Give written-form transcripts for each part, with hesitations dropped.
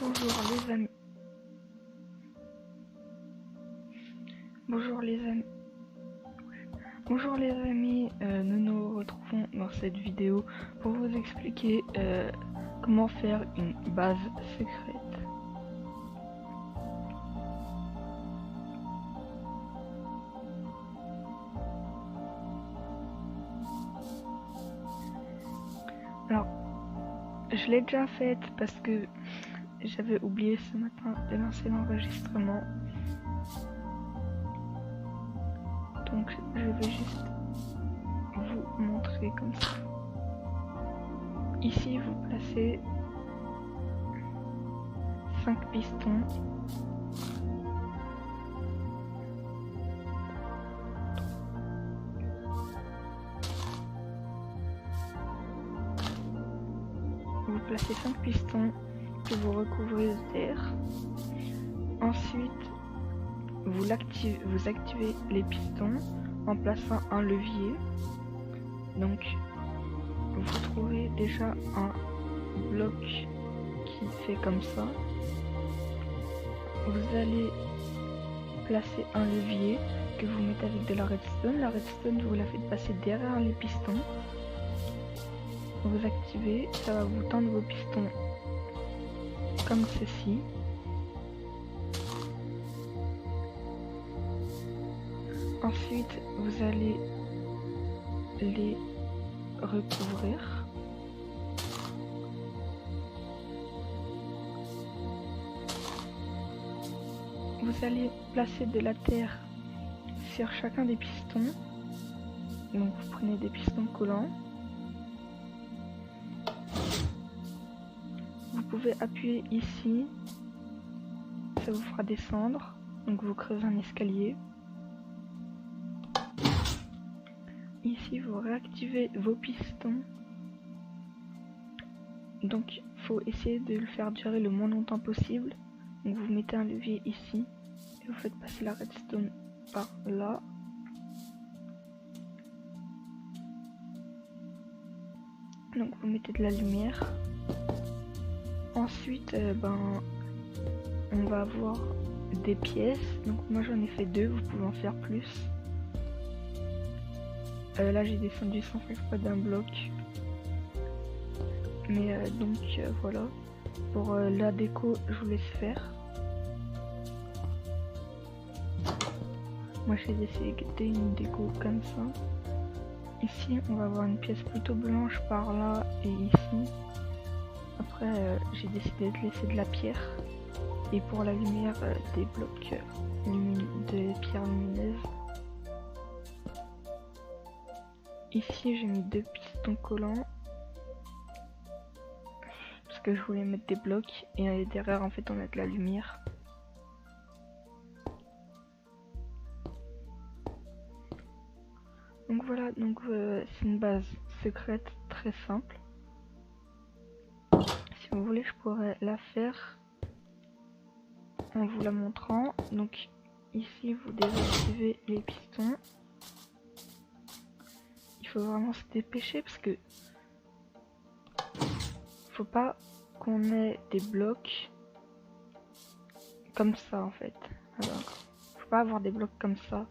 Bonjour les amis. Bonjour les amis, nous nous retrouvons dans cette vidéo pour vous expliquer comment faire une base secrète. Alors, je l'ai déjà faite parce que j'avais oublié ce matin de lancer l'enregistrement. Donc je vais juste vous montrer comme ça. Ici vous placez 5 pistons. Vous placez 5 pistons que vous recouvrez de terre. Ensuite, vous activez les pistons en plaçant un levier. Donc, vous trouvez déjà un bloc qui fait comme ça. Vous allez placer un levier que vous mettez avec de la redstone. La redstone, vous la faites passer derrière les pistons. Vous activez, ça va vous tendre vos pistons comme ceci. Ensuite, vous allez les recouvrir. Vous allez placer de la terre sur chacun des pistons. Donc vous prenez des pistons collants. Vous pouvez appuyer ici, ça vous fera descendre. Donc vous creusez un escalier. Ici vous réactivez vos pistons. Donc il faut essayer de le faire durer le moins longtemps possible. Donc vous mettez un levier ici et vous faites passer la redstone par là. Donc vous mettez de la lumière. Ensuite on va avoir des pièces. Donc moi j'en ai fait 2, vous pouvez en faire plus. Là j'ai descendu sans faire exprès d'un bloc. Mais voilà. Pour la déco je vous laisse faire. Moi j'ai décidé une déco comme ça. Ici on va avoir une pièce plutôt blanche par là et ici. Après j'ai décidé de laisser de la pierre. Et pour la lumière des blocs de pierre lumineuse. Ici j'ai mis 2 pistons collants. Parce que je voulais mettre des blocs. Et derrière en fait on a de la lumière. Donc voilà, c'est une base secrète très simple. Si vous voulez, je pourrais la faire en vous la montrant. Donc ici, vous désactivez les pistons. Il faut vraiment se dépêcher parce que faut pas qu'on ait des blocs comme ça en fait. Alors, faut pas avoir des blocs comme ça.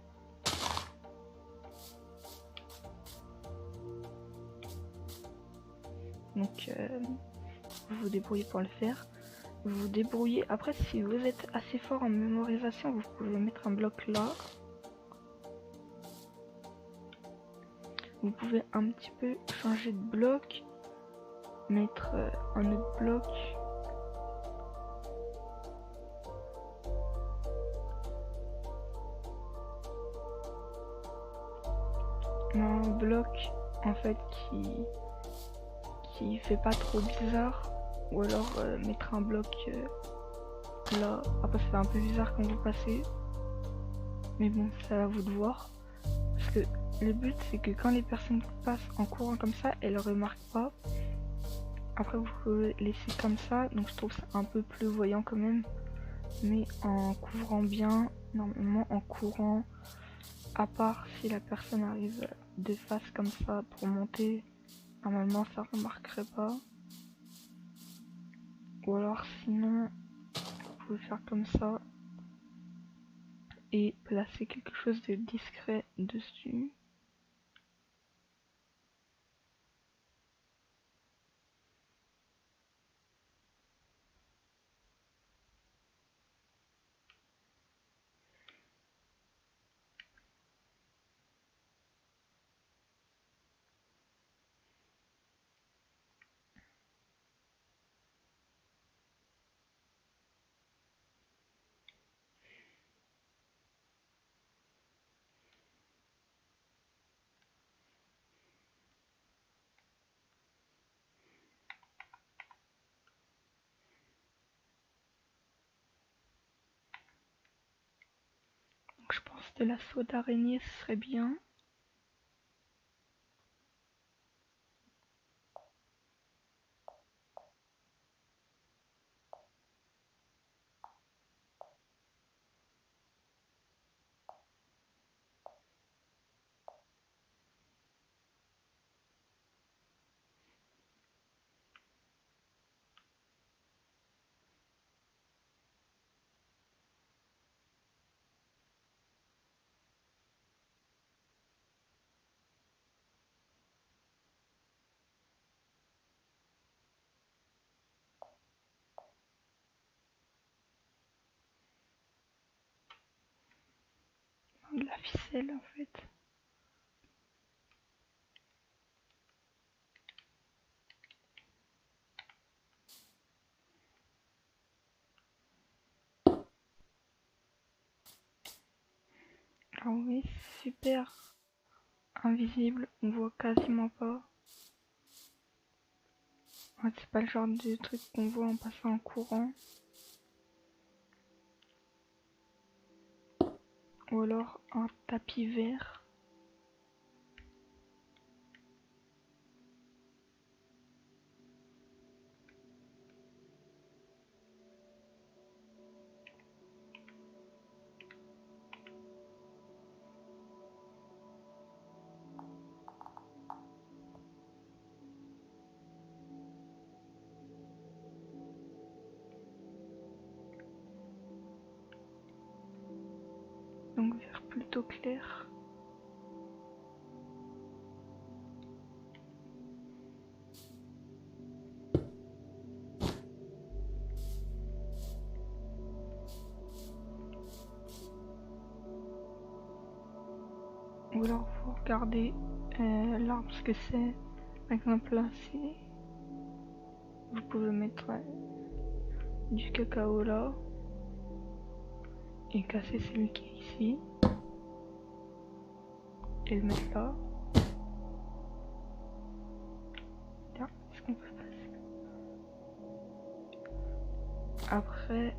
Donc vous vous débrouillez pour le faire. Vous vous débrouillez. Après si vous êtes assez fort en mémorisation, vous pouvez mettre un bloc là. Vous pouvez un petit peu changer de bloc. Mettre un autre bloc. Un bloc en fait qui fait pas trop bizarre. Ou alors mettre un bloc là. Après ça fait un peu bizarre quand vous passez. Mais bon, c'est à vous de voir. Parce que le but c'est que quand les personnes passent en courant comme ça, elles ne remarquent pas. Après vous pouvez laisser comme ça. Donc je trouve ça un peu plus voyant quand même. Mais en couvrant bien, normalement en courant. À part si la personne arrive de face comme ça pour monter. Normalement ça remarquerait pas. Ou alors sinon pouvez faire comme ça et placer quelque chose de discret dessus. Donc, je pense que de la soie d'araignée ce serait bien. De la ficelle en fait. Ah oui, super invisible, on voit quasiment pas. Ouais, c'est pas le genre de truc qu'on voit en passant en courant. Ou alors un tapis vert. Donc vert plutôt clair. Ou alors vous regardez l'arbre ce que c'est. Par exemple là, vous pouvez mettre du cacao là et casser celui qui est ici et le mettre là. Tiens, est-ce qu'on peut passer? Après,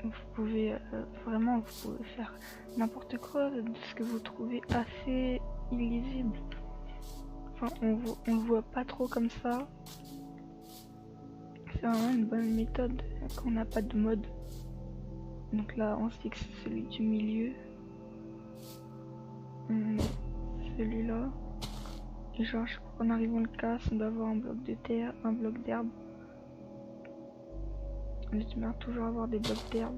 vous pouvez vraiment vous pouvez faire n'importe quoi de ce que vous trouvez assez illisible. Enfin, on le voit pas trop comme ça. C'est vraiment une bonne méthode quand on n'a pas de mode. Donc là, on se dit que c'est celui du milieu. On met celui-là. Et genre, je crois qu'en arrivant le cas, on doit avoir un bloc de terre, un bloc d'herbe. J'espère toujours avoir des blocs d'herbe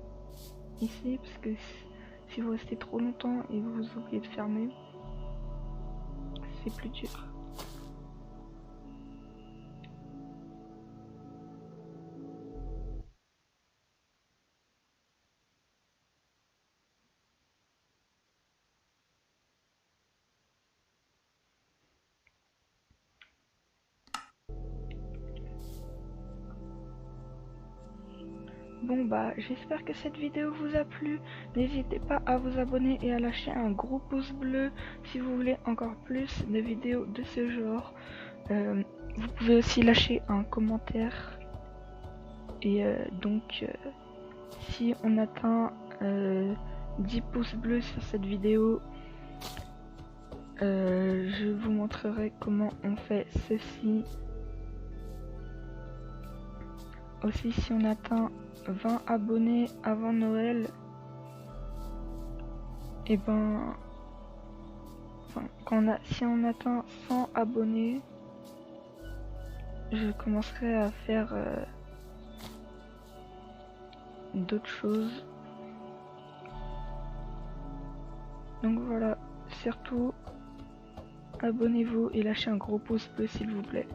ici, parce que si vous restez trop longtemps et vous oubliez de fermer, c'est plus dur. Bon bah j'espère que cette vidéo vous a plu, n'hésitez pas à vous abonner et à lâcher un gros pouce bleu si vous voulez encore plus de vidéos de ce genre. Vous pouvez aussi lâcher un commentaire et donc si on atteint 10 pouces bleus sur cette vidéo, je vous montrerai comment on fait ceci. Aussi si on atteint 20 abonnés avant Noël, et ben si on atteint 100 abonnés, je commencerai à faire d'autres choses. Donc voilà, surtout abonnez-vous et lâchez un gros pouce bleu s'il vous plaît.